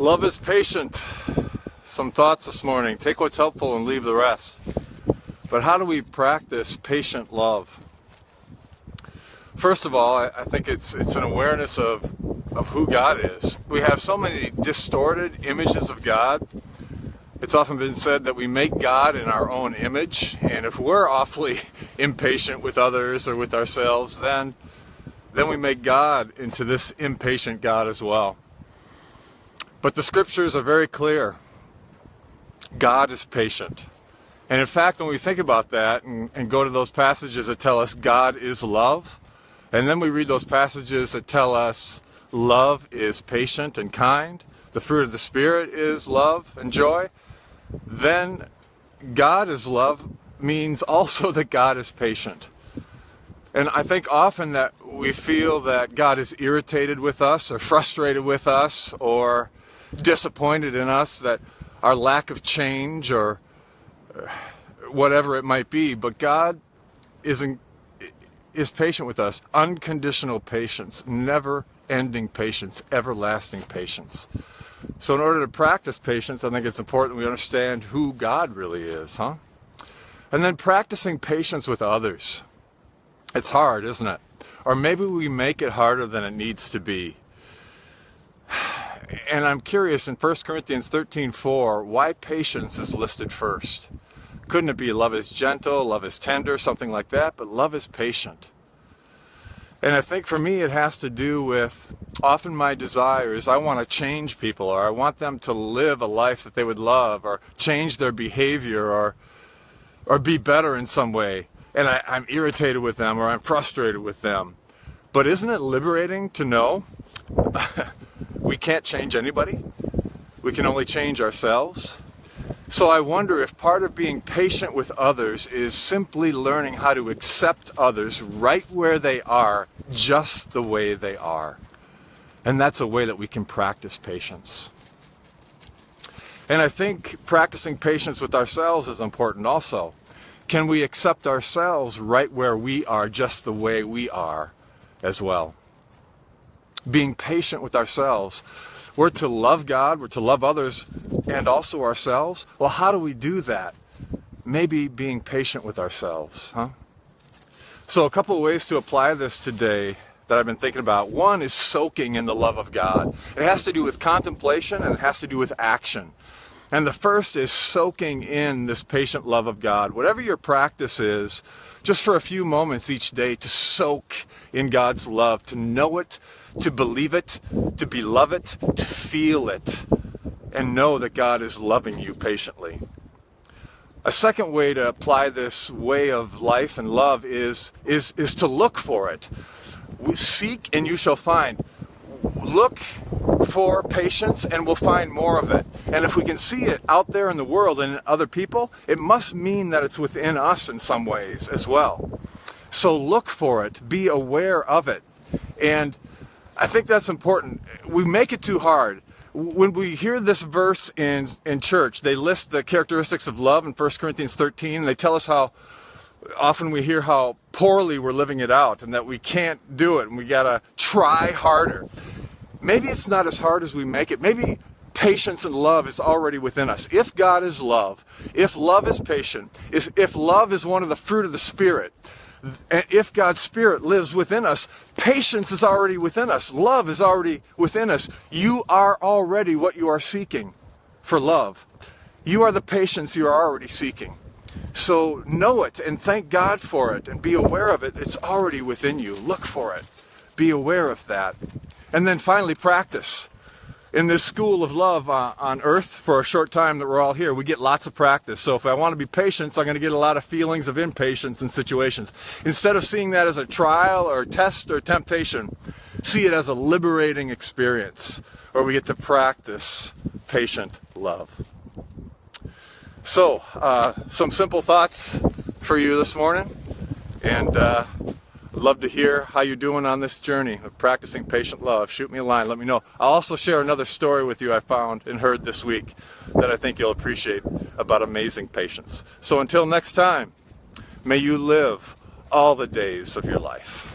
Love is patient. Some thoughts this morning. Take what's helpful and leave the rest. But how do we practice patient love? First of all, I think it's an awareness of who God is. We have so many distorted images of God. It's often been said that we make God in our own image, and if we're awfully impatient with others or with ourselves, then we make God into this impatient God as well. But the scriptures are very clear. God is patient. And in fact, when we think about that and go to those passages that tell us God is love, and then we read those passages that tell us love is patient and kind, the fruit of the Spirit is love and joy, then God is love means also that God is patient. And I think often that we feel that God is irritated with us or frustrated with us or disappointed in us, that our lack of change or whatever it might be, but God is patient with us. Unconditional patience, never-ending patience, everlasting patience. So in order to practice patience, I think it's important we understand who God really is, And then practicing patience with others. It's hard, isn't it? Or maybe we make it harder than it needs to be. And I'm curious, in 1 Corinthians 13:4, why patience is listed first? Couldn't it be love is gentle, love is tender, something like that? But love is patient. And I think for me it has to do with, often my desire is I want to change people, or I want them to live a life that they would love, or change their behavior, or be better in some way. And I'm irritated with them, or I'm frustrated with them. But isn't it liberating to know we can't change anybody? We can only change ourselves. So I wonder if part of being patient with others is simply learning how to accept others right where they are, just the way they are. And that's a way that we can practice patience. And I think practicing patience with ourselves is important also. Can we accept ourselves right where we are, just the way we are as well? Being patient with ourselves. We're to love God, we're to love others, and also ourselves. Well, how do we do that? Maybe being patient with ourselves, So a couple of ways to apply this today that I've been thinking about. One is soaking in the love of God. It has to do with contemplation and it has to do with action. And the first is soaking in this patient love of God. Whatever your practice is, just for a few moments each day to soak in God's love, to know it, to believe it, to beloved it, to feel it, and know that God is loving you patiently. A second way to apply this way of life and love is to look for it. Seek and you shall find. Look for patience and we'll find more of it. And if we can see it out there in the world and in other people, it must mean that it's within us in some ways as well. So look for it, be aware of it. And I think that's important. We make it too hard. When we hear this verse in church, they list the characteristics of love in 1 Corinthians 13, and they tell us how often we hear how poorly we're living it out and that we can't do it and we gotta try harder. Maybe it's not as hard as we make it. Maybe patience and love is already within us. If God is love, if love is patient, if love is one of the fruit of the Spirit, and if God's Spirit lives within us, patience is already within us. Love is already within us. You are already what you are seeking for love. You are the patience you are already seeking. So know it and thank God for it and be aware of it. It's already within you. Look for it. Be aware of that. And then finally, practice. In this school of love on earth for a short time that we're all here, we get lots of practice. So if I want to be patient, I'm going to get a lot of feelings of impatience in situations. Instead of seeing that as a trial or test or temptation, see it as a liberating experience where we get to practice patient love. So, some simple thoughts for you this morning, and I'd love to hear how you're doing on this journey of practicing patient love. Shoot me a line, let me know. I'll also share another story with you I found and heard this week that I think you'll appreciate about amazing patience. So until next time, may you live all the days of your life.